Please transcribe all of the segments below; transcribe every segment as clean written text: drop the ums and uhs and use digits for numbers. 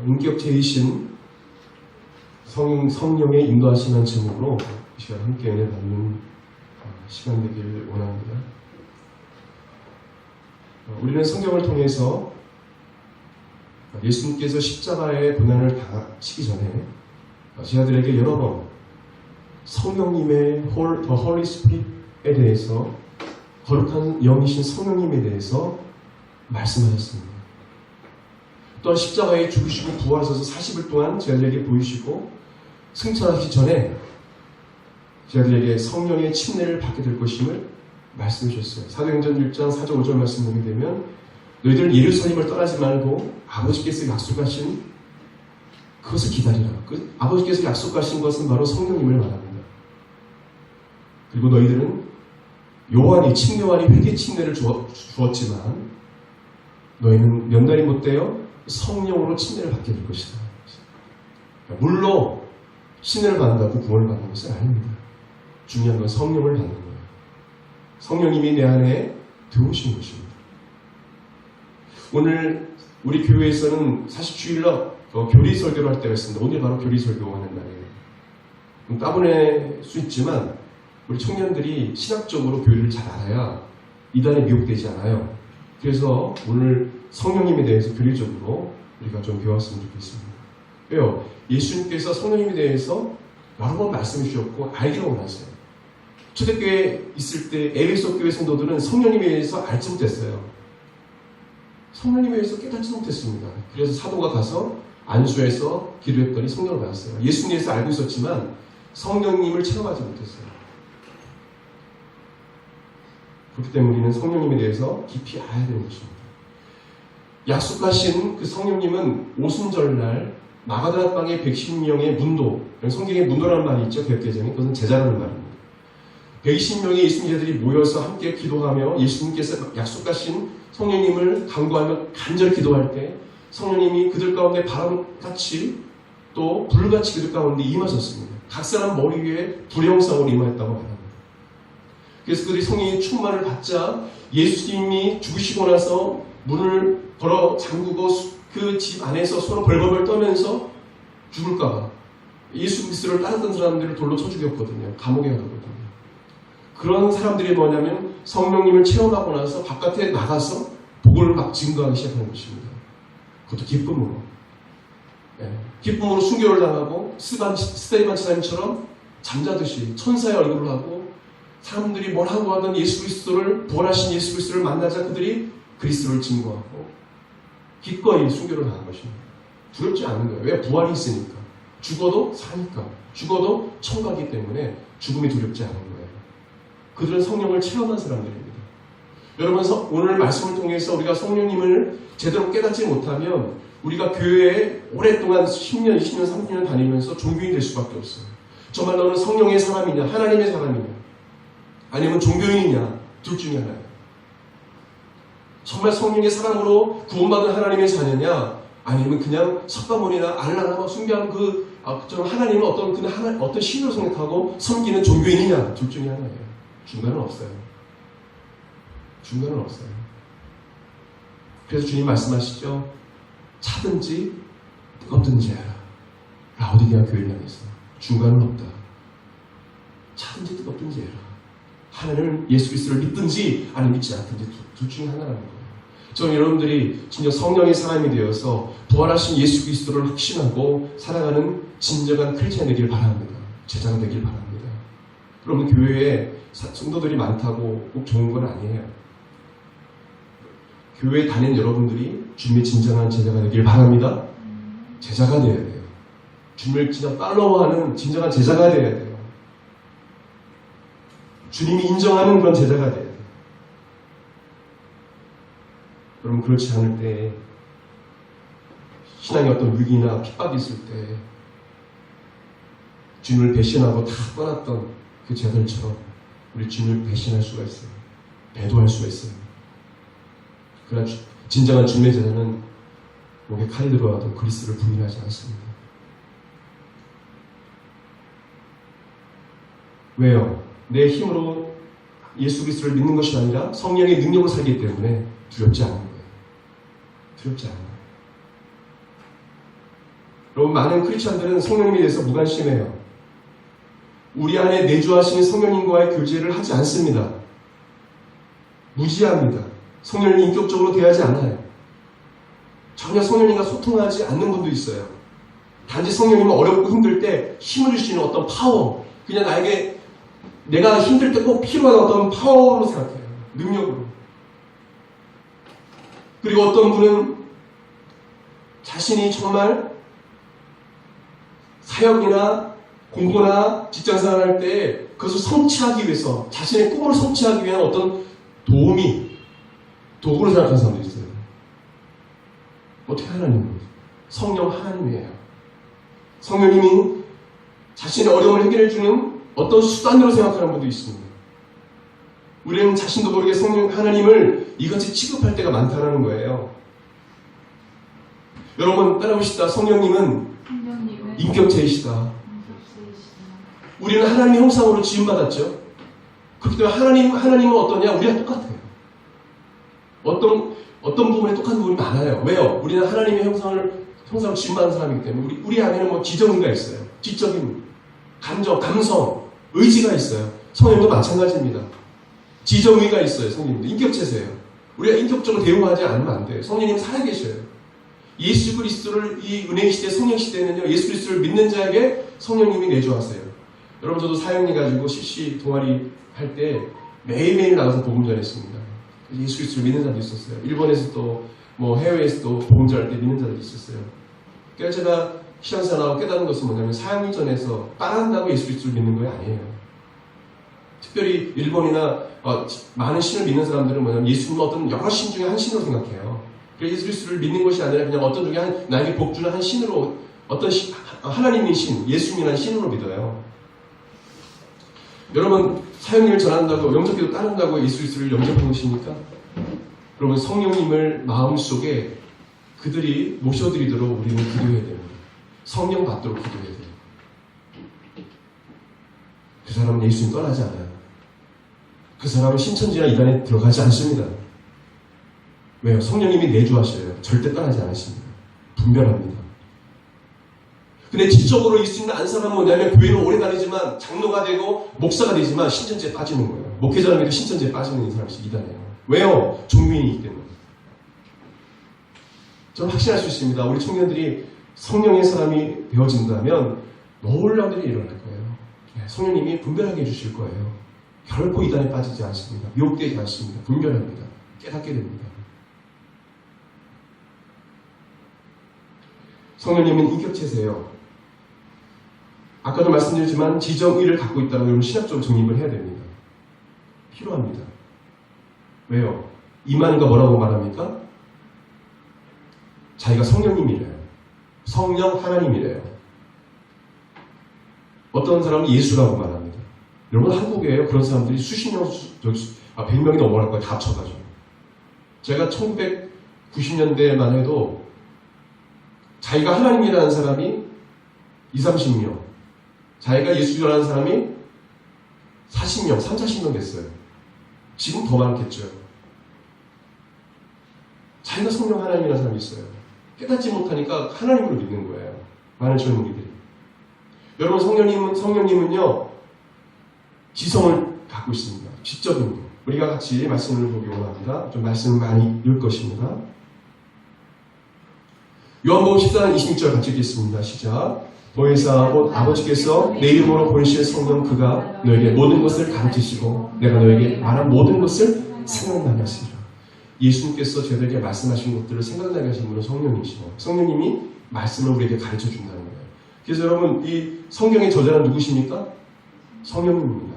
인격체이신 성령의 인도하시는 제목으로 이 시간 함께 은혜 받는 시간 되길 원합니다. 우리는 성경을 통해서 예수님께서 십자가의 고난을 당하시기 전에 제자들에게 여러 번 성령님의 The Holy Spirit에 대해서, 거룩한 영이신 성령님에 대해서 말씀하셨습니다. 또한 십자가에 죽으시고 부활하셔서 40일 동안 제자들에게 보이시고 승천하시기 전에 제자들에게 성령의 침례를 받게 될 것임을 말씀해 주셨어요. 사도행전 1장 4절 5절 말씀 보게 되면 너희들은 예루살렘을 떠나지 말고 아버지께서 약속하신 그것을 기다리라. 아버지께서 약속하신 것은 바로 성령님을 말합니다. 그리고 너희들은 요한이 회개 침례를 주었지만 너희는 몇 날이 못되어 성령으로 침례를 받게 될 것이다. 물로 침례를 받는다고 구원을 받는 것은 아닙니다. 중요한 건 성령을 받는 거예요. 성령님이 내 안에 들어오신 것입니다. 오늘 우리 교회에서는 사실 주일날 교리 설교를 할 때가 있습니다. 오늘 바로 교리 설교하는 날이에요. 따분할 수 있지만 우리 청년들이 신학적으로 교리를 잘 알아야 이단에 미혹되지 않아요. 그래서 오늘 성령님에 대해서 교리적으로 우리가 좀 배웠으면 좋겠습니다. 왜요? 예수님께서 성령님에 대해서 여러 번 말씀해 주셨고 알기를 원하세요. 초대교회에 있을 때 에베소 교회 성도들은 성령님에 대해서 알지 못했어요. 성령님에 대해서 깨닫지 못했습니다. 그래서 사도가 가서 안수해서 기도했더니 성령을 받았어요. 예수님에 대해서 알고 있었지만 성령님을 체험하지 못했어요. 그렇기 때문에 우리는 성령님에 대해서 깊이 알아야 되는 것입니다. 약속하신 그 성령님은 오순절날 마가다라 땅의 110명의 문도, 성경에 문도라는 말이 있죠. 개혁개정에. 그것은 제자라는 말입니다. 120명의 예수님 제자들이 모여서 함께 기도하며 예수님께서 약속하신 성령님을 간구하며 간절히 기도할 때 성령님이 그들 가운데 바람같이 또 불같이 그들 가운데 임하셨습니다. 각 사람 머리 위에 불의 형상으로 임하였다고 말합니다. 그래서 그들이 성령의 충만을 받자 예수님이 죽으시고 나서 문을 걸어 잠그고 그 집 안에서 서로 벌벌벌 떠면서 죽을까봐 예수 그리스도를 따르던 사람들을 돌로 쳐 죽였거든요. 감옥에 가두거든요. 그런 사람들이 뭐냐면 성령님을 체험하고 나서 바깥에 나가서 복을 막 증거하기 시작하는 것입니다. 그것도 기쁨으로. 기쁨으로 순교를 당하고 스테반 지사님처럼 잠자듯이 천사의 얼굴을 하고 사람들이 뭐라고 하던 예수 그리스도를, 부활하신 예수 그리스도를 만나자 그들이 그리스도를 증거하고 기꺼이 순교를 당한 것입니다. 두렵지 않은 거예요. 왜? 부활이 있으니까. 죽어도 사니까. 죽어도 천국이기 때문에 죽음이 두렵지 않은 거예요. 그들은 성령을 체험한 사람들입니다. 여러분, 오늘 말씀을 통해서 우리가 성령님을 제대로 깨닫지 못하면 우리가 교회에 오랫동안 10년, 20년, 30년 다니면서 종교인이 될 수밖에 없어요. 정말 너는 성령의 사람이냐, 하나님의 사람이냐, 아니면 종교인이냐, 둘 중에 하나예요. 정말 성령의 사랑으로 구원받은 하나님의 자녀냐, 아니면 그냥 석가모니나 알라나 막 숭배하는 하나님은 어떤 신으로 생각하고 섬기는 종교인이냐, 둘 중에 하나예요. 중간은 없어요. 중간은 없어요. 그래서 주님 말씀하시죠. 차든지 뜨겁든지 해라. 라오디게아 교회를 향해서. 중간은 없다. 차든지 뜨겁든지 해라. 하나님은 예수 그리스도를 믿든지 아니면 믿지 않든지 둘 중에 하나라는 거예요. 저는 여러분들이 진정 성령의 사람이 되어서 부활하신 예수 그리스도를 확신하고 살아가는 진정한 크리스찬이 되길 바랍니다. 제자가 되길 바랍니다. 여러분, 교회에 성도들이 많다고 꼭 좋은 건 아니에요. 교회에 다니는 여러분들이 주님의 진정한 제자가 되길 바랍니다. 제자가 되어야 돼요. 주님을 진짜 팔로워하는 진정한 제자가 되어야 돼요. 주님이 인정하는 그런 제자가 돼야 돼요. 여러분, 그렇지 않을 때 신앙의 어떤 위기나 핍박이 있을 때 주님을 배신하고 다 떠났던 그 제자들처럼 우리 주님을 배신할 수가 있어요. 배도할 수가 있어요. 그러나 진정한 주님의 제자는 목에 칼이 들어와도 그리스도를 부인하지 않습니다. 왜요? 내 힘으로 예수 그리스도를 믿는 것이 아니라 성령의 능력으로 살기 때문에 두렵지 않은 거예요. 두렵지 않아요. 여러분, 많은 크리스천들은 성령님에 대해서 무관심해요. 우리 안에 내주하신 성령님과의 교제를 하지 않습니다. 무지합니다. 성령님 인격적으로 대하지 않아요. 전혀 성령님과 소통하지 않는 분도 있어요. 단지 성령님은 어렵고 힘들 때 힘을 줄 수 있는 어떤 파워, 그냥 나에게 내가 힘들 때 꼭 필요한 어떤 파워로 생각해요. 능력으로. 그리고 어떤 분은 자신이 정말 사역이나 공부나 직장생활 할 때 그것을 성취하기 위해서, 자신의 꿈을 성취하기 위한 어떤 도구로 생각하는 사람도 있어요. 어떻게 하나님은? 성령 하나님이에요. 성령님이 자신의 어려움을 해결해주는 어떤 수단으로 생각하는 분도 있습니다. 우리는 자신도 모르게 성령 하나님을 이같이 취급할 때가 많다는 거예요. 여러분 따라오시다. 성령님은 인격체이시다. 우리는 하나님의 형상으로 지음받았죠. 그렇기 때문에 하나님은 어떠냐? 우리랑 똑같아요. 어떤 부분에 똑같은 부분이 많아요. 왜요? 우리는 하나님의 형상을 지음받은 사람이기 때문에 우리 안에는 뭐 지정의가 있어요. 지적인 감정, 감성, 의지가 있어요. 성령님도 마찬가지입니다. 지정의가 있어요. 성령님도 인격체세요. 우리가 인격적으로 대우하지 않으면 안 돼요. 성령님 살아계셔요. 예수 그리스도를 이 은혜 시대, 성령 시대에는요, 예수 그리스도를 믿는 자에게 성령님이 내주하세요. 여러분, 저도 사역해 가지고 CC 동아리 할 때 매일매일 나가서 복음 전했습니다. 예수 그리스도를 믿는 자도 있었어요. 일본에서도 뭐 해외에서도 복음 전할 때 믿는 자도 있었어요. 그래서 제가 신앙생활하고 깨닫는 것은 뭐냐면, 사역 전에서 따라한다고 예수 그리스도를 믿는 거 아니에요. 특별히 일본이나 많은 신을 믿는 사람들은 뭐냐면 예수님은 어떤 여러 신 중에 한 신으로 생각해요. 그래서 예수 그리스도를 믿는 것이 아니라 그냥 어떤 중에 나에게 복 주는 한 신으로, 하나님인 신, 예수님이라는 신으로 믿어요. 여러분, 사역님을 전한다고, 영접기도 따른다고 예수 그리스도를 영접하는 것입니까? 여러분, 성령님을 마음속에 그들이 모셔드리도록 우리는 기도해야 됩니다. 성령 받도록 기도해야 돼요. 그 사람은 예수님 떠나지 않아요. 그 사람은 신천지나 이단에 들어가지 않습니다. 왜요? 성령님이 내주하셔요. 절대 떠나지 않으십니다. 분별합니다. 근데 지적으로 예수님을 안 사람은 뭐냐면, 교회를 오래 다니지만 장로가 되고 목사가 되지만 신천지에 빠지는 거예요. 목회자라면 신천지에 빠지는 사람이 이단이에요. 왜요? 종교인이기 때문에. 저는 확신할 수 있습니다. 우리 청년들이 성령의 사람이 되어진다면 놀라운 일이 일어날 거예요. 성령님이 분별하게 해주실 거예요. 결코 이단에 빠지지 않습니다. 미혹되지 않습니다. 분별합니다. 깨닫게 됩니다. 성령님은 인격체세요. 아까도 말씀드렸지만 지정의를 갖고 있다는 걸 신학적으로 정립을 해야 됩니다. 필요합니다. 왜요? 이만희가 뭐라고 말합니까? 자기가 성령님이래요. 성령 하나님이래요. 어떤 사람은 예수라고 말합니다. 여러분, 한국에 그런 사람들이 수십 명, 100명이 넘어갈 거예요. 다 합쳐가지고. 제가 1990년대만 해도 자기가 하나님이라는 사람이 20, 30명, 자기가 예수라는 사람이 40명, 30, 40명 됐어요. 지금 더 많겠죠. 자기가 성령 하나님이라는 사람이 있어요. 깨닫지 못하니까 하나님으로 믿는 거예요. 많은 젊은이들이. 여러분, 성령님은요, 지성을 갖고 있습니다. 지적인 거. 우리가 같이 말씀을 보기 원합니다. 좀 말씀을 많이 읽을 것입니다. 요한복음 14장 26절 같이 읽겠습니다. 시작. 보혜사 곧 아버지께서 내 이름으로 보내실 성령 그가 너에게 모든 것을 가르치시고 내가 너에게 말한 모든 것을 생각나게 하시리라. 예수님께서 저희들에게 말씀하신 것들을 생각나게 하신 분은 성령이시고, 성령님이 말씀을 우리에게 가르쳐 준다는 거예요. 그래서 여러분, 이 성경의 저자는 누구십니까? 성령님입니다.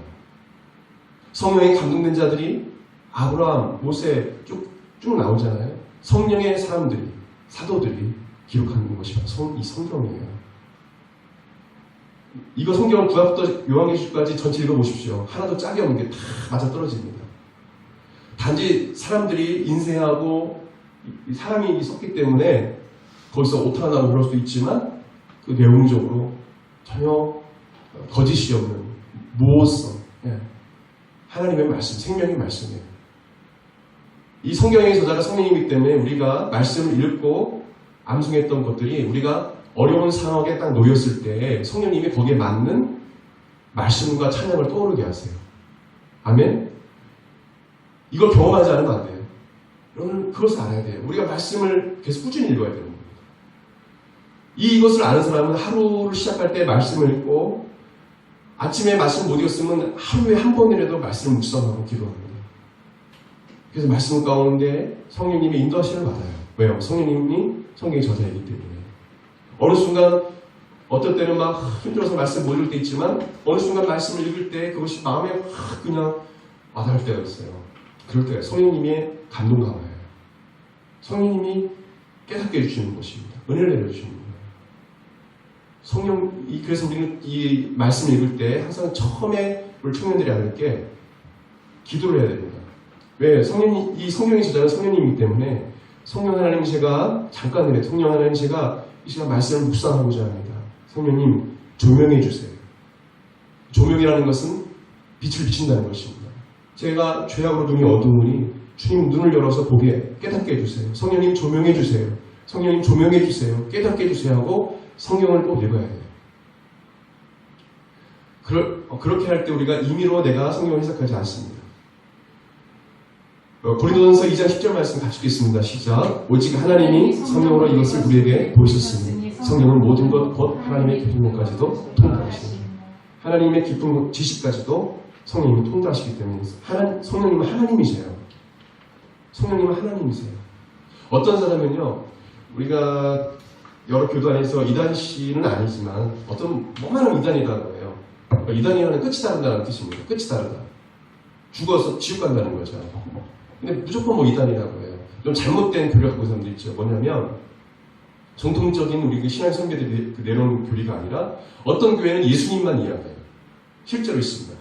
성령에 감동된 자들이 아브라함, 모세 쭉 나오잖아요. 성령의 사람들이, 사도들이 기록하는 것이 바로 이 성경이에요. 이거 성경을 구약부터 요한계시록까지 전체 읽어보십시오. 하나도 짝이 없는 게 다 맞아떨어집니다. 단지 사람들이 인쇄하고 사람이 있었기 때문에 거기서 오타 나고 그럴 수도 있지만 그 내용적으로 전혀 거짓이 없는 무엇성, 하나님의 말씀, 생명의 말씀이에요. 이 성경의 저자가 성령이기 때문에 우리가 말씀을 읽고 암송했던 것들이 우리가 어려운 상황에 딱 놓였을 때 성령님이 거기에 맞는 말씀과 찬양을 떠오르게 하세요. 아멘? 이걸 경험하지 않으면 안 돼요. 여러분 그것을 알아야 돼요. 우리가 말씀을 계속 꾸준히 읽어야 되는 겁니다. 이것을 아는 사람은 하루를 시작할 때 말씀을 읽고 아침에 말씀 못 읽었으면 하루에 한 번이라도 말씀을 묵상하고 기도합니다. 그래서 말씀 가운데 성령님이 인도하시는 걸 받아요. 왜요? 성령님이 성경의 저자이기 때문에. 어느 순간 어떨 때는 막 힘들어서 말씀 못 읽을 때 있지만 어느 순간 말씀을 읽을 때 그것이 마음에 확 그냥 와닿을 때가 있어요. 그럴 때 성령님의 감동 강화예요. 성령님이 깨닫게 해주시는 것입니다. 은혜를 내려주시는 거예요. 그래서 우리는 이 말씀을 읽을 때 항상 처음에 우리 청년들이 알을 게 기도를 해야 됩니다. 왜? 이 성령의 저자는 성령님이기 때문에 성령 하나님 제가 잠깐이라도 성령 하나님 제가 이 시간 말씀을 묵상하고자 합니다. 성령님 조명해 주세요. 조명이라는 것은 빛을 비친다는 것입니다. 제가 죄악으로 눈이 어두우니 주님 눈을 열어서 보게 깨닫게 해주세요. 성령님 조명해 주세요. 성령님 조명해 주세요. 깨닫게 해주세요 하고 성경을 꼭 읽어야 돼요. 그렇게 할 때 우리가 임의로 내가 성경을 해석하지 않습니다. 고린도전서 2장 10절 말씀 같이 읽겠습니다. 시작. 오직 하나님이 성령으로 이것을 우리에게 보이셨으니 성령은 모든 것 곧 하나님의 깊은 것까지도 통달하시니 하나님의 깊은 지식까지도 성령님이 통달하시기 때문에 성령님은 하나님이세요. 성령님은 하나님이세요. 어떤 사람은요, 우리가 여러 교도 안에서 이단씨는 아니지만 어떤 뭐만한 이단이라고 해요. 이단이라는 끝이 다른다는 뜻입니다. 끝이 다르다. 죽어서 지옥 간다는 거죠. 근데 무조건 뭐 이단이라고 해요. 좀 잘못된 교리를 갖고 있는 사람들 있죠. 뭐냐면 정통적인 우리 그 신앙 선배들이 내려온 교리가 아니라 어떤 교회는 예수님만 이야기해요. 실제로 있습니다.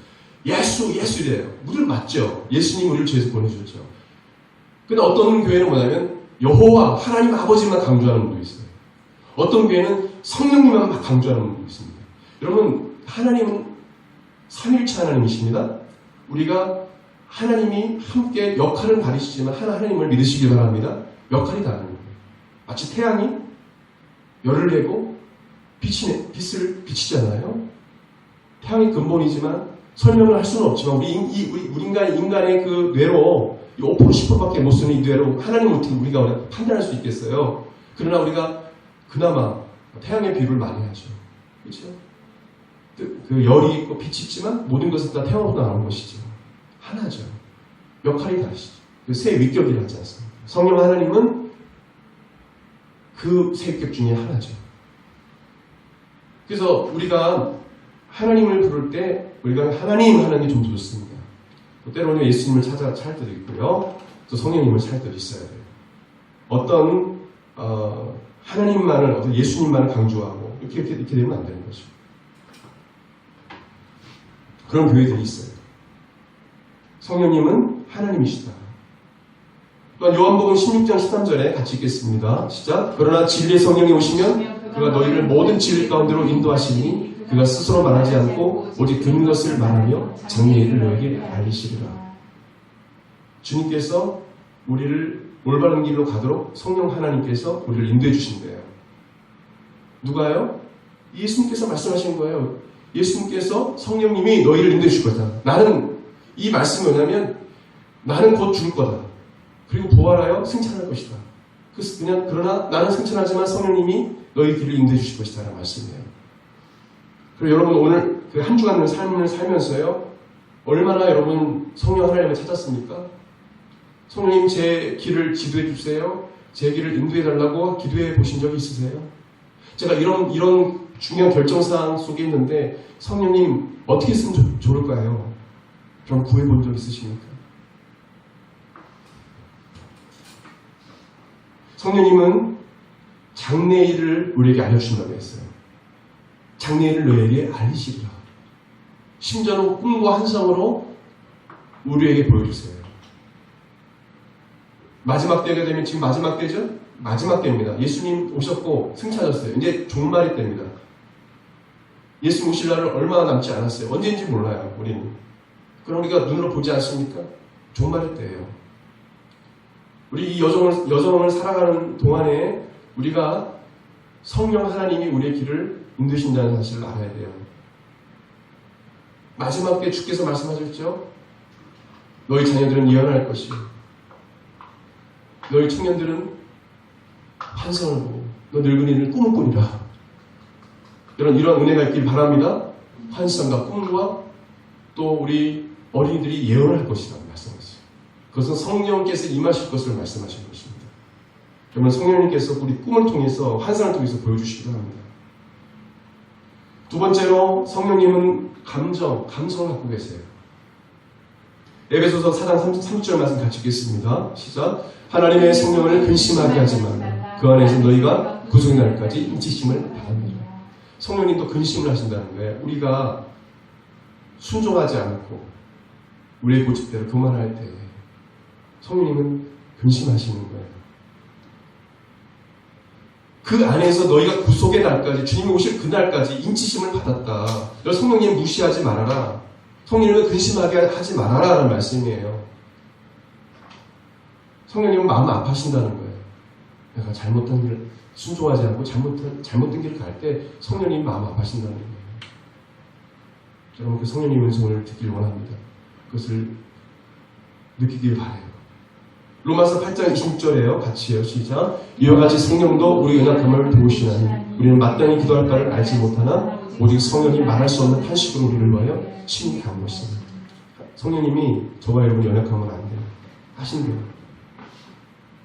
예수 이래요. 우리를 맞죠. 예수님 우리를 죄에서 보내주셨죠. 근데 어떤 교회는 뭐냐면 여호와 하나님 아버지만 강조하는 분도 있어요. 어떤 교회는 성령님만 막 강조하는 분도 있습니다. 여러분 하나님은 삼일체 하나님이십니다. 우리가 하나님이 함께 역할을 다르시지만 하나님을 믿으시기 바랍니다. 역할이 다른 거예요. 마치 태양이 열을 내고 빛을 비치잖아요. 태양이 근본이지만 설명을 할 수는 없지만 우리 인간의 그 뇌로 5% 10%밖에 못 쓰는 이 뇌로 하나님 어떻게 우리가 판단할 수 있겠어요. 그러나 우리가 그나마 태양의 비유를 많이 하죠. 그렇죠? 그 열이 있고 빛이 있지만 모든 것은 다 태양으로 나오는 것이죠. 하나죠. 역할이 다르시죠. 그 세 위격이라 하지 않습니까? 성령 하나님은 그 세 위격 중에 하나죠. 그래서 우리가 하나님을 부를 때 우리가 하나님 하는 게 좀 좋습니다. 때로는 예수님을 찾을 때도 있고요. 또 성령님을 찾을 때도 있어야 돼요. 어떤 하나님만을 어떤 예수님만을 강조하고 이렇게 되면 안 되는 거죠. 그런 교회들이 있어요. 성령님은 하나님이시다. 또한 요한복음 16장 13절에 같이 읽겠습니다. 시작. 그러나 진리의 성령이 오시면 그가 너희를 모든 진리 가운데로 인도하시니 그가 스스로 말하지 않고 오직 듣는 것을 말하며 장래의 일을 너에게 알리시리라. 주님께서 우리를 올바른 길로 가도록 성령 하나님께서 우리를 인도해 주신대요. 누가요? 예수님께서 말씀하신 거예요. 예수님께서 성령님이 너희를 인도해 줄 거다. 나는 이 말씀이 뭐냐면 나는 곧 죽을 거다. 그리고 부활하여 승천할 것이다. 그러나 나는 승천하지만 성령님이 너희 길을 인도해 주실 것이다. 라는 말씀이에요. 그리고 여러분 오늘 그 한 주간의 삶을 살면서요. 얼마나 여러분 성령 하나님을 찾았습니까? 성령님 제 길을 지도해 주세요. 제 길을 인도해 달라고 기도해 보신 적이 있으세요? 제가 이런 중요한 결정사항 속에 있는데 성령님 어떻게 했으면 좋을까요? 그럼 구해본 적 있으십니까? 성령님은 장래의 일을 우리에게 알려주신다고 했어요. 장래의 일을 너에게 알리시리라. 심지어는 꿈과 환상으로 우리에게 보여주세요. 마지막 때가 되면 지금 마지막 때죠? 마지막 때입니다. 예수님 오셨고 승천하셨어요. 이제 종말이 때입니다. 예수님 오실 날은 얼마나 남지 않았어요. 언제인지 몰라요. 우리는. 그럼 우리가 눈으로 보지 않습니까? 종말의 때예요. 우리 이 여정을 살아가는 동안에 우리가 성령 하나님이 우리의 길을 인도신다는 사실을 알아야 돼요. 마지막 때 주께서 말씀하셨죠? 너희 자녀들은 예언할 것이요, 너희 청년들은 환상을 보고, 너 늙은이는 꿈을 꾸리라. 이런 은혜가 있길 바랍니다. 환상과 꿈과 또 우리 어린이들이 예언을 할 것이라고 말씀하셨어요. 그것은 성령께서 임하실 것을 말씀하신 것입니다. 그러면 성령님께서 우리 꿈을 통해서, 환상을 통해서 보여주시기도 합니다. 두 번째로 성령님은 감성을 갖고 계세요. 에베소서 4장 30절 말씀 같이 읽겠습니다. 시작. 하나님의 성령을 근심하게 하지 말라. 그 안에서 너희가 구속의 날까지 인치심을 받느니라. 성령님도 근심을 하신다는 거예요. 우리가 순종하지 않고 우리의 고집대로 교만할 때 성령님은 근심하시는 거예요. 그 안에서 너희가 구속의 날까지, 주님이 오실 그날까지 인치심을 받았다. 성령님 무시하지 말아라. 성령님을 근심하게 하지 말아라 라는 말씀이에요. 성령님은 마음 아파하신다는 거예요. 내가 잘못한 길, 순종하지 않고 잘못된 길을 갈 때 성령님이 마음 아파하신다는 거예요. 여러분, 그 성령님 음성을 듣길 원합니다. 그것을 느끼길 바라요. 로마서 8장 26절에요. 같이 해요. 시작. 이와 같이 성령도 우리 연약함을 도우시나니 우리는 마땅히 기도할 바를 알지 못하나 오직 성령이 말할 수 없는 탄식으로 우리를 위하여 심히 간구하십니다. 성령님이 저와 여러분 연약하면 안 돼요. 하신대요.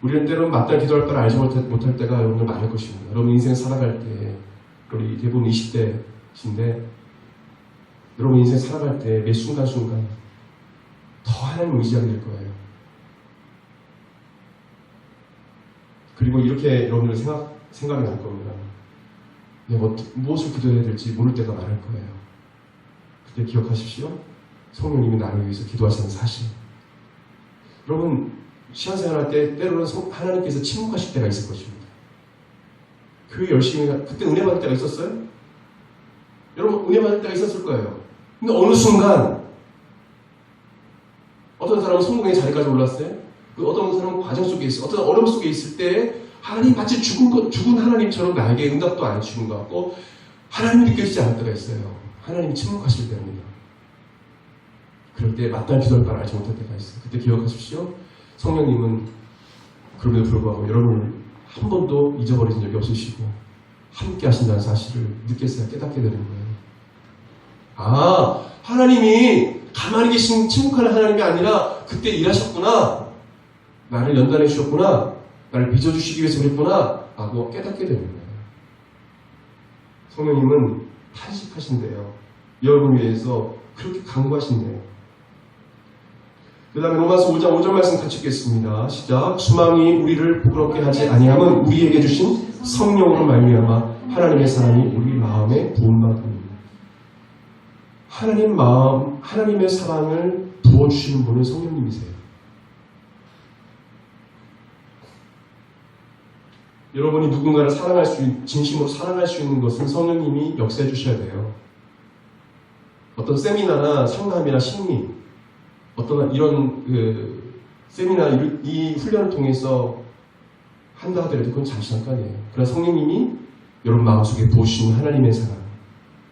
우리는 때로는 마땅히 기도할 바를 알지 못할 때가 여러분들 많을 것입니다. 여러분 인생 살아갈 때, 우리 대부분 20대신데 여러분 인생 살아갈 때 매 순간순간 더 하나님을 의지하게 될 거예요. 그리고 이렇게 여러분들 생각이 날 겁니다. 내가 무엇을 기도해야 될지 모를 때가 많을 거예요. 그때 기억하십시오. 성령님이 나를 위해서 기도하시는 사실. 여러분 신앙생활할 때 때로는 하나님께서 침묵하실 때가 있을 것입니다. 교회 열심히 그때 은혜 받을 때가 있었어요? 여러분 은혜 받을 때가 있었을 거예요. 근데 어느 순간 어떤 사람은 성공의 자리까지 올랐어요. 어떤 사람은 과정 속에 있어요. 어떤 어려움 속에 있을 때 하나님 마치 죽은 하나님처럼 나에게 응답도 안 주는 것 같고 하나님이 느껴지지 않을 때가 있어요. 하나님이 침묵하실 때입니다. 그럴 때 마땅히 기도할 바를 알지 못할 때가 있어요. 그때 기억하십시오. 성령님은 그럼에도 불구하고 여러분을 한 번도 잊어버리신 적이 없으시고 함께 하신다는 사실을 늦게서야 깨닫게 되는 거예요. 아, 하나님이 가만히 계신 침묵하는 하나님이 아니라 그때 일하셨구나. 나를 연단해 주셨구나. 나를 빚어주시기 위해서 그랬구나. 라고 깨닫게 되는 거예요. 성령님은 탄식하신대요. 여러분을 위해서 그렇게 간구하신대요. 그 다음에 로마서 5장 5절 말씀 같이 읽겠습니다. 시작. 수망이 우리를 부끄럽게 하지 아니함은 우리에게 주신 성령으로 말미암아 하나님의 사랑이 우리 마음에 부음받음이다. 하나님의 사랑을 부어주시는 분은 성령님이세요. 여러분이 누군가를 진심으로 사랑할 수 있는 것은 성령님이 역사해 주셔야 돼요. 어떤 세미나나 상담이나 심리, 어떤 이런 세미나 이 훈련을 통해서 한다 하더라도 그건 잠시 잠깐이에요. 그러나 성령님이 여러분 마음속에 부으시는 하나님의 사랑,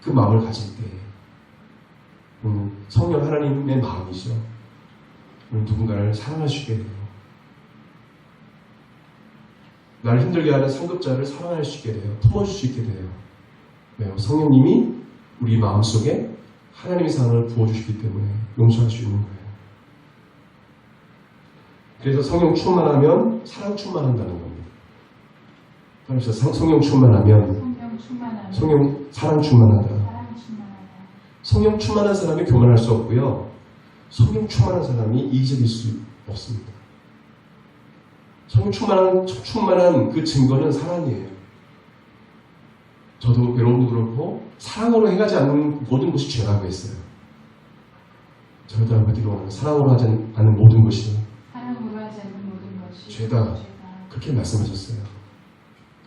그 마음을 가질 때 성령 하나님의 마음이죠. 누군가를 사랑할 수 있게 돼요. 나를 힘들게 하는 상급자를 사랑할 수 있게 돼요. 품어줄 수 있게 돼요. 왜요? 성령님이 우리 마음속에 하나님의 사랑을 부어주시기 때문에 용서할 수 있는 거예요. 그래서 성령 충만하면 사랑 충만한다는 겁니다. 그래서 성령 충만하면 사랑 충만하다. 성령 충만한 사람이 교만할 수 없고요. 성령 충만한 사람이 이기적일 수 없습니다. 성령 충만한 그 증거는 사랑이에요. 저도 여러분도 그렇고 사랑으로 행하지 않는 모든 것이 죄라고 했어요. 저희들 한마디로 사랑으로 하지 않는 모든 것이 죄다. 그렇게 말씀하셨어요.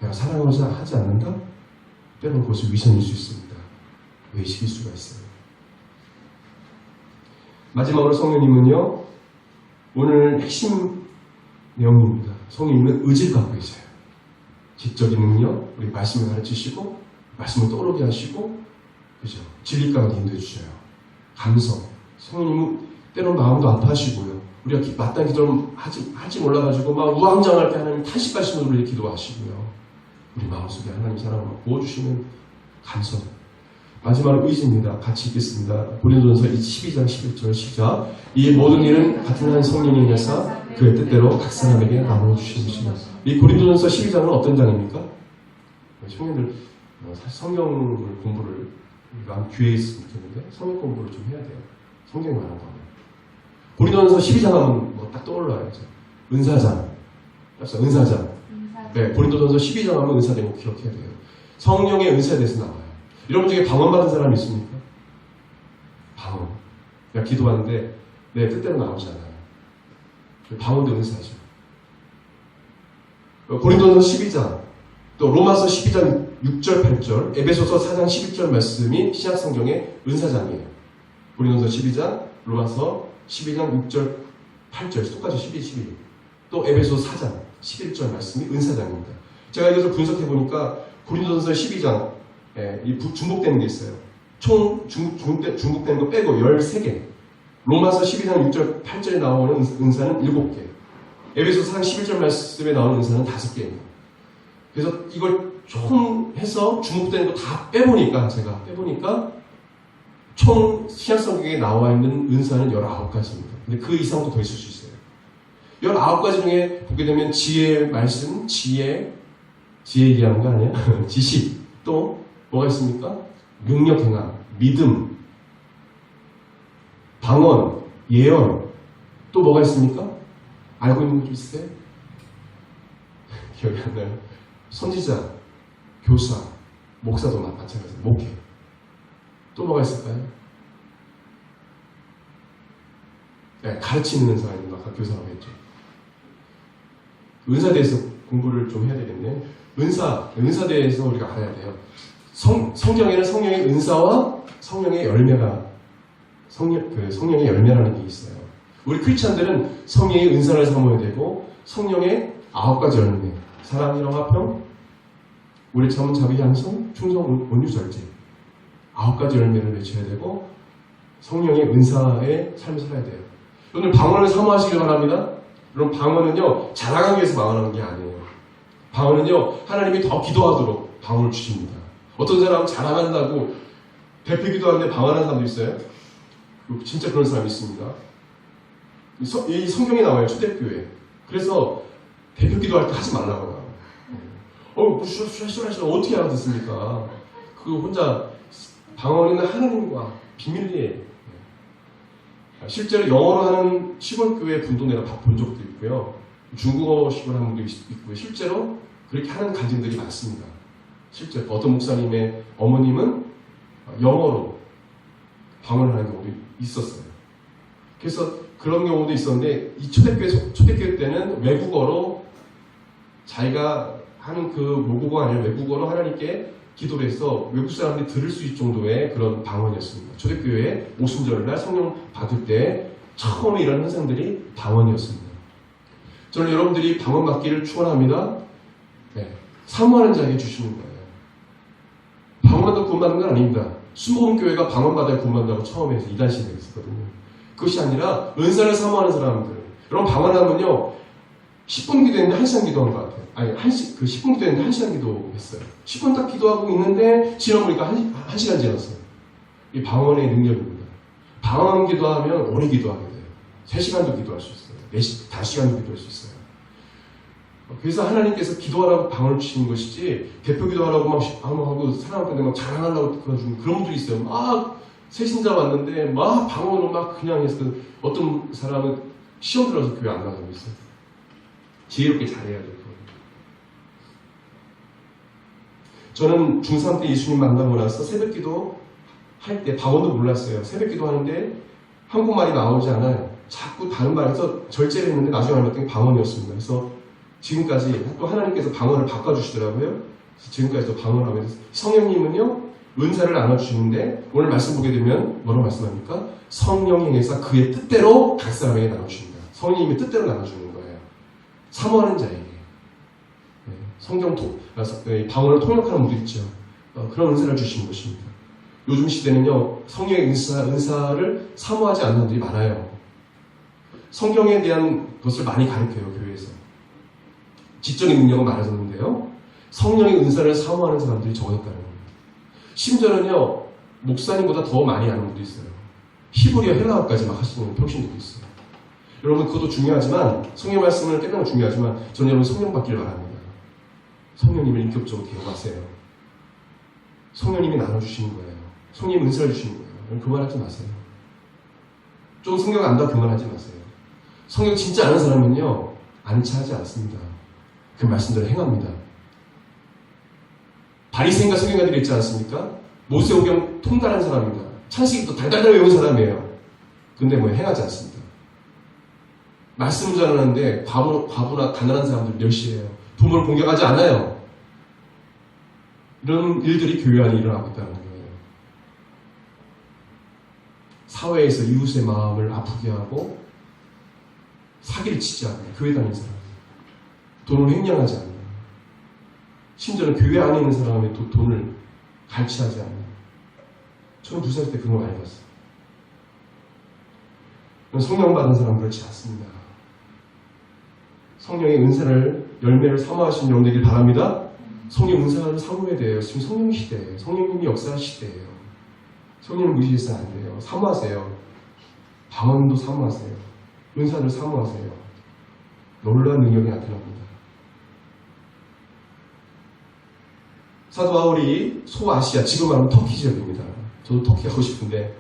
내가 사랑으로 하지 않는다? 때로는 그것이 위선일 수 있습니다. 외식일 수가 있어요. 마지막으로 성령님은요, 오늘 핵심 내용입니다. 성령님은 의지를 갖고 계세요. 기적인 능력, 우리 말씀을 가르치시고 말씀을 떠오르게 하시고, 그죠? 진리 가운데 인도해 주셔요. 감성. 성령님은 때론 마음도 아파하시고요. 우리가 마땅히 기도를 할지 몰라가지고 막 우왕좌왕할 때 하나님 탄식하시는 우리 기도하시고요. 우리 마음속에 하나님 사랑을 부어주시는 감성. 마지막으로 의지입니다. 같이 읽겠습니다. 고린도전서 12장 11절 시작. 이 모든 일은 같은 한 성령이 인해서 그의 뜻대로 각 사람에게 나누어 주시는 것입니다. 이 고린도전서 12장은 어떤 장입니까? 청년들 성경을 공부를 우리가 기회에 있으면 좋겠는데 성경 공부를 좀 해야 돼요. 성경이 말하는 거면. 고린도전서 12장 하면 뭐 딱 떠올라요. 은사장. 은사장. 네, 고린도전서 12장 하면 은사 제목 기억해야 돼요. 성령의 은사에 대해서 나와요. 여러분 중에 방언 받은 사람이 있습니까? 방언. 내가 기도하는데 내 뜻대로 나오지 않아요. 방언도 은사죠. 고린도전서 12장, 또 로마서 12장 6절, 8절, 에베소서 4장 11절 말씀이 신약 성경의 은사장이에요. 고린도전서 12장, 로마서 12장 6절, 8절, 똑같이 12, 11. 또 에베소 4장 11절 말씀이 은사장입니다. 제가 이것을 분석해보니까 고린도전서 12장 이 중복되는 게 있어요. 총 중복되는 거 빼고 13개. 로마서 12장 6절 8절에 나오는 은사는 7개. 에베소 4장 11절 말씀에 나오는 은사는 5개입니다. 그래서 이걸 총 해서 중복되는 거 다 빼보니까 총 신약성경에 나와 있는 은사는 19가지입니다. 근데 그 이상도 더 있을 수 있어요. 19가지 중에 보게 되면 지혜의 말씀, 지혜 얘기하는 거 아니야? 지식, 또 뭐가 있습니까? 능력 행함, 믿음, 방언, 예언, 또 뭐가 있습니까? 알고 있는 거 좀 있으세요? 기억이 안 나요? 선지자, 교사, 목사도 마찬가지예요. 목회. 또 뭐가 있을까요? 네, 가르치는 은사가 있는 거 아까 교사라고 했죠. 은사에 대해서 공부를 좀 해야 되겠네요. 은사에 대해서 우리가 알아야 돼요. 성경에는 성령의 은사와 성령의 열매가 성령의 열매라는 게 있어요. 우리 크리스찬들은 성령의 은사를 사모해야 되고 성령의 9가지 열매, 사랑, 희롱, 화평, 우리 참은 자비, 양성, 충성, 온유, 절제 9가지 열매를 외쳐야 되고 성령의 은사의 삶을 살아야 돼요. 오늘 방언을 사모하시길 바랍니다. 여러분 방언은요 자랑하기 위해서 방언하는 게 아니에요. 방언은요 하나님이 더 기도하도록 방언을 주십니다. 어떤 사람은 자랑한다고 대표 기도하는데 방언하는 사람도 있어요. 진짜 그런 사람이 있습니다. 이 성경에 나와요. 초대교회. 그래서 대표 기도할 때 하지 말라고 나와요. 어떻게 알아듣습니까? 그 혼자 방언은 하나님과 비밀리에 실제로 영어로 하는 시골교회 분도 내가 본 적도 있고요. 중국어식으로 하는 분도 있고요. 실제로 그렇게 하는 가정들이 많습니다. 실제로 어떤 목사님의 어머님은 영어로 방언을 하는 경우도 있었어요. 그래서 그런 경우도 있었는데 이 초대교회 때는 외국어로 자기가 하는 그 모국어가 아니라 외국어로 하나님께 기도를 해서 외국 사람들이 들을 수 있을 정도의 그런 방언이었습니다. 초대교회에 오순절날 성령 받을 때 처음에 이런 현상들이 방언이었습니다. 저는 여러분들이 방언 받기를 축원합니다. 네, 사모하는 자에게 주시는 거예요. 방언받아 구원받는 건 아닙니다. 순복음교회가 방언받아야 구원받는다고 처음에 이단시대가 있었거든요. 그것이 아니라 은사를 사모하는 사람들. 여러분 방언하면요 10분 기도했는데 1시간 기도한 것 같아요. 아니 10분 기도했는데 1시간 기도했어요. 10분 딱 기도하고 있는데 지나보니까 1시간 지났어요. 이 방언의 능력입니다. 방언 기도하면 오래 기도하게 돼요. 3시간도 기도할 수 있어요. 5시간도 기도할 수 있어요. 그래서 하나님께서 기도하라고 방언을 주시는 것이지 대표 기도하라고 막 하고 사람한테 막 자랑하려고 그런 분들이 있어요. 막 새신자 왔는데 막 방언을 막 그냥 해서 어떤 사람은 시험 들어서 교회 안 나가고 있어요. 지혜롭게 잘해야 돼요. 저는 중3 때 예수님 만나고 나서 새벽기도 할 때 방언도 몰랐어요. 새벽기도 하는데 한국말이 나오지 않아요. 자꾸 다른 말에서 절제를 했는데 나중에 알았더니 방언이었습니다. 그래서 지금까지 또 하나님께서 방언을 바꿔주시더라고요. 그래서 지금까지도 방언하면서 성령님은요 은사를 나눠주시는데 오늘 말씀 보게 되면 뭐라고 말씀합니까? 성령이 행해서 그의 뜻대로 각 사람에게 나눠주십니다. 성령님의 뜻대로 나눠주는 거예요. 사모하는 자에게. 네. 방언을 통역하는 분들 있죠. 그런 은사를 주시는 것입니다. 요즘 시대는요, 성령의 은사를 사모하지 않는 분들이 많아요. 성경에 대한 것을 많이 가르쳐요, 교회에서. 지적인 능력은 많아졌는데요, 성령의 은사를 사모하는 사람들이 적어졌다는 겁니다. 심지어는요, 목사님보다 더 많이 아는 분도 있어요. 히브리어 헬라어까지 막 하시는 평신도도 있어요. 여러분, 그것도 중요하지만, 성령 말씀을 깨닫는 건 중요하지만, 저는 여러분 성령 받기를 바랍니다. 성령님을 인격적으로 대우하세요. 성령님이 나눠주시는 거예요. 성령님 은사를 주시는 거예요. 그만하지 마세요. 좀 성경 안다 그만하지 마세요. 성경 진짜 아는 사람은요, 안차하지 않습니다. 그 말씀대로 행합니다. 바리새인과 서기관들이 있지 않습니까? 모세오경 통달한 사람입니다. 찬식도 달달달 외운 사람이에요. 근데 뭐 행하지 않습니다. 말씀을 잘하는데 과부나 가난한 사람들 멸시해요. 부모를 공격하지 않아요. 이런 일들이 교회 안에 일어나고 있다는 거예요. 사회에서 이웃의 마음을 아프게 하고 사기를 치지 않아요. 교회 다니는 사람. 돈을 횡령하지 않아요. 심지어는 교회 안에 있는 사람의 돈을 갈취하지 않아요. 저는 부사할 때 그런 거 많이 봤어요. 성령 받은 사람은 그렇지 않습니다. 성령의 은사를, 열매를 사모하시는 여러분 되길 바랍니다. 성령 은사를 사모해야 돼요. 지금 성령 시대예요. 성령님이 역사할 시대예요. 성령을 무시해서는 안 돼요. 사모하세요. 방언도 사모하세요. 은사를 사모하세요. 놀라운 능력이 나타납니다. 사도 바울이 소아시아, 지금 말하면 터키 지역입니다. 저도 터키 가고 싶은데,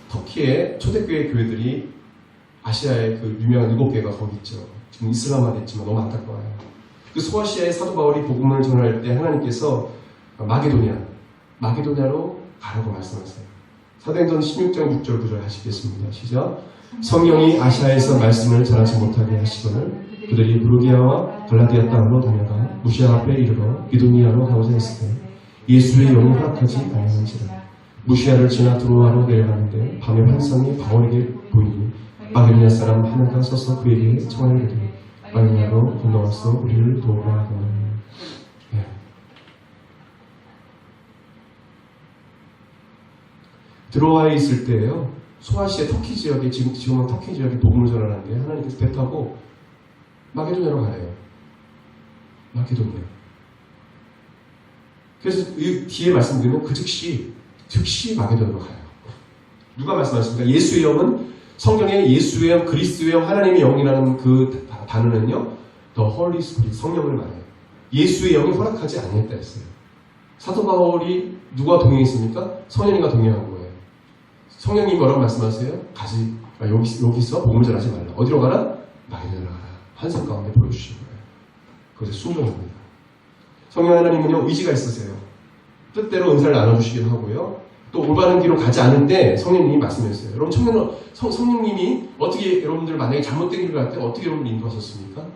터키의 초대교회 교회들이 아시아의 그 유명한 7개가 거기 있죠. 지금 이슬람화 됐지만 너무 안타까워요. 그 소아시아의 사도 바울이 복음을 전할 때 하나님께서 마게도냐로 가라고 말씀하세요. 사도행전 16장 6절 9절 하시겠습니다. 시작. 성령이 아시아에서 말씀을 전하지 못하게 하시거늘 그들이 브루기아와 갈라디아 땅으로 다녀가 무시아 앞에 이르러 비두니아로 가고자 했을 때 예수의 영이 허락하지 아니한지라. 무시아를 지나 드로아로 내려가는데 밤에 환상이 바울에게 보이니 마게도냐 사람 하나가 서서 그에게 청하기를 마게도냐로 건너와서 우리를 도우라 하거늘. 드로아에 있을 때예요. 소아시아 터키 지역에 지금은 터키 지역에 복음을 전하는데 하나님께서 배 타고 마게도냐로 가래요. 마게도냐. 그래서 이 뒤에 말씀드리면 그 즉시 마게도냐로 가요. 누가 말씀하십니까? 예수의 영은 성경에 예수의 영, 그리스도의 영, 하나님의 영이라는 그 단어는요, The Holy Spirit, 성령을 말해요. 예수의 영이 허락하지 아니했다 했어요. 사도 바울이 누가 동행했습니까? 성령님과 동행한 거예요. 성령님이 뭐라고 말씀하세요? 여기서 복음을 전하지 말라. 어디로 가라? 마게도냐로 가라. 환상 가운데 보여주신 거예요. 그것에 순종합니다. 성령 하나님은요, 의지가 있으세요. 뜻대로 은사를 나눠주시기도 하고요. 또 올바른 길로 가지 않을 때 성령님이 말씀했어요. 여러분, 성령님이 어떻게 여러분들 만약에 잘못된 길을 갈 때 어떻게 여러분을 인도하셨습니까?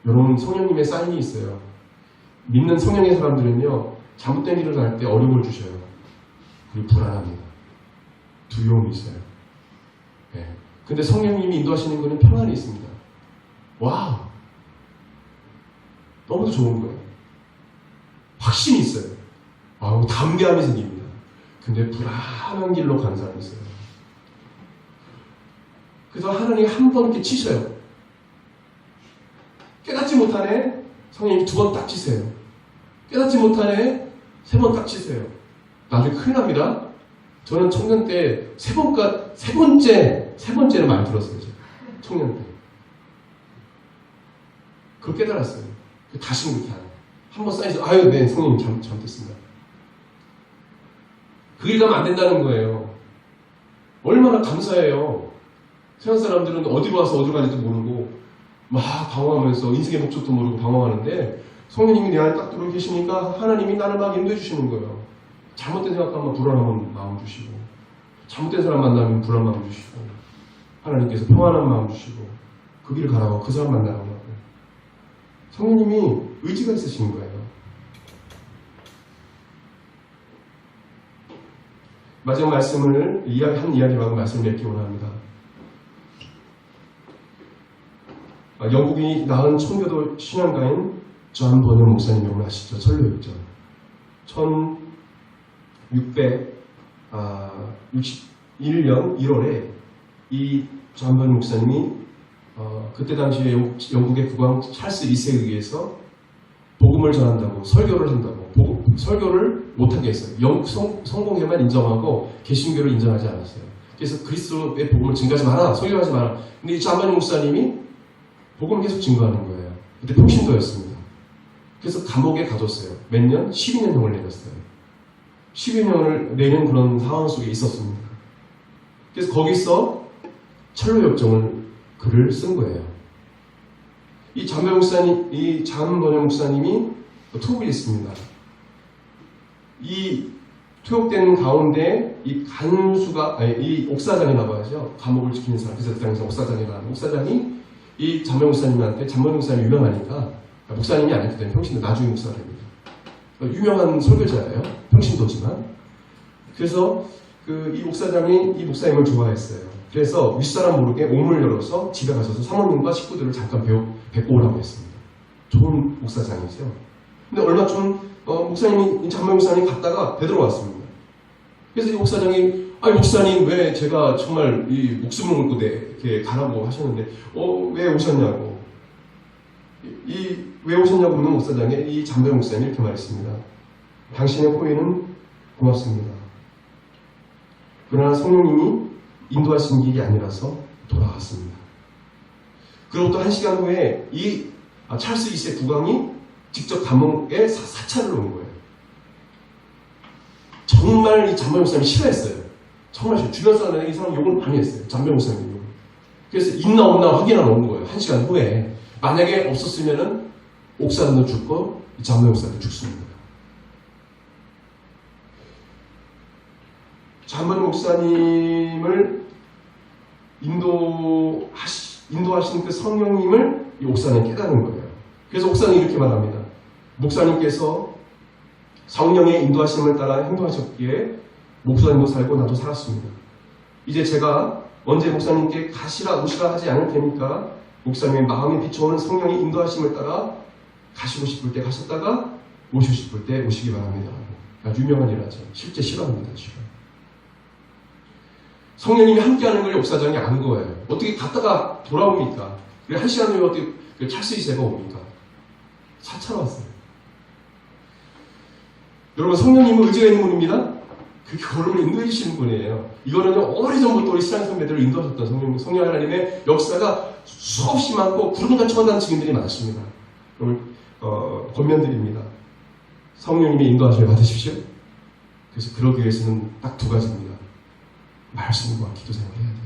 여러분, 성령님의 사인이 있어요. 믿는 성령의 사람들은요, 잘못된 길을 갈 때 어려움을 주셔요. 그리고 불안합니다. 두려움이 있어요. 네. 근데 성령님이 인도하시는 것은 평안이 있습니다. 와우! 너무도 좋은 거예요. 확신이 있어요. 와우, 담대함이 생깁니다. 근데 불안한 길로 가는 사람이 있어요. 그래서 하나님이 한 번 이렇게 치셔요. 깨닫지 못하네? 성령님이 2번 딱 치세요. 깨닫지 못하네? 3번 딱 치세요. 나중에 큰일 납니다. 저는 청년 때 세 번째는 많이 들었어요. 청년 때. 그걸 깨달았어요. 다시 그렇게 하는. 한번 쌓여서, 네, 성령님 잘못했습니다. 그 길 가면 안 된다는 거예요. 얼마나 감사해요. 세상 사람들은 어디로 와서 어디로 가는지도 모르고, 막 방황하면서 인생의 목적도 모르고 방황하는데, 성령님이 내 안에 딱 들어오고 계시니까 하나님이 나를 막 인도해 주시는 거예요. 잘못된 생각하면 불안한 마음 주시고, 잘못된 사람 만나면 불안한 마음 주시고, 하나님께서 평안한 마음 주시고, 그 길을 가라고, 그 사람 만나라고 하고. 성령님이 의지가 있으신 거예요. 마지막 말씀을 한 이야기로 하고 말씀을 맺기 원합니다. 영국이 낳은 청교도 신앙가인 존 버년 목사님 명을 아시죠? 천로역정. 1661년 1월에 이 존 버년 목사님이 그때 당시에 영국의 국왕 찰스 2세에 의해서 복음을 전한다고 설교를 한다고 설교를 못하게 했어요. 영국 성공회만 인정하고 개신교를 인정하지 않았어요. 그래서 그리스도의 복음을 증가하지 마라, 설교하지 마라. 근데 이 존 버년 목사님이 복음을 계속 증거하는 거예요. 그때 평신도였습니다. 그래서 감옥에 가뒀어요. 몇 년? 12년형을 내렸어요. 12년을 내는 그런 상황 속에 있었습니다. 그래서 거기서 철로역정을 글을 쓴 거예요. 이 존 버년 목사님이 투옥이 됐습니다. 이 투옥된 가운데 이 간수가, 이 옥사장이라고 하죠. 감옥을 지키는 사람. 그래서 그 당시 옥사장이라는 옥사장이 이 존 버년 목사님한테, 존 버년 목사님이 유명하니까, 목사님이 아니거든요. 평신도 나중에 목사가 됩니다. 유명한 설교자예요. 평신도지만. 그래서 이 목사장이 이 목사님을 좋아했어요. 그래서 윗사람 모르게 옥문을 열어서 집에 가셔서 사모님과 식구들을 잠깐 뵙고 오라고 했습니다. 좋은 목사장이죠. 근데 얼마 좀 목사님이 존 버년 목사님이 갔다가 되돌아왔습니다. 그래서 이 목사장이 목사님 왜 제가 정말 이 목숨을 걸고 이렇게 가라고 하셨는데 왜 오셨냐고. 왜 오셨냐고 묻는 목사장에 이 존 버년 목사님이 이렇게 말했습니다. 당신의 호의는 고맙습니다. 그러나 성령님이 인도하신 길이 아니라서 돌아갔습니다. 그리고 또 1시간 후에 이 찰스 2세 국왕이 직접 감옥에 사찰을 온 거예요. 정말 이 존 버년 목사님이 싫어했어요. 정말 싫어요. 주변 사람들이 이 사람 욕을 많이 했어요. 존 버년 목사님 욕을. 그래서 있나 없나 확인하러 온 거예요. 1시간 후에. 만약에 없었으면은 옥사람도 죽고 존 버년 목사님도 죽습니다. 존 버년 목사님을 인도하신 그 성령님을 이 옥사님이 깨닫는 거예요. 그래서 옥사님이 이렇게 말합니다. 목사님께서 성령의 인도하심을 따라 행동하셨기에 목사님도 살고 나도 살았습니다. 이제 제가 언제 목사님께 가시라 오시라 하지 않을 테니까 목사님의 마음에 비춰오는 성령의 인도하심을 따라 가시고 싶을 때 가셨다가 오시고 싶을 때 오시기 바랍니다. 아주 유명한 일하죠. 실제 싫어합니다. 지금. 성령님이 함께하는 걸 옥사장이 아는 거예요. 어떻게 갔다가 돌아옵니까? 그래 1시간 후에 어떻게 찰스 2세가 옵니까? 사찰 왔어요. 여러분 성령님은 의지가 있는 분입니다. 그게 여러분을 인도해 주시는 분이에요. 이거는요 오래전부터 우리 신앙 선배들을 인도하셨던 성령 하나님의 역사가 수없이 많고 구름같이 원하는 증인들이 많습니다. 여러분 권면드립니다. 성령님의 인도하심을 받으십시오. 그래서 그러기 위해서는 딱 2가지입니다. 말씀과 기도 생활을 해야 돼요.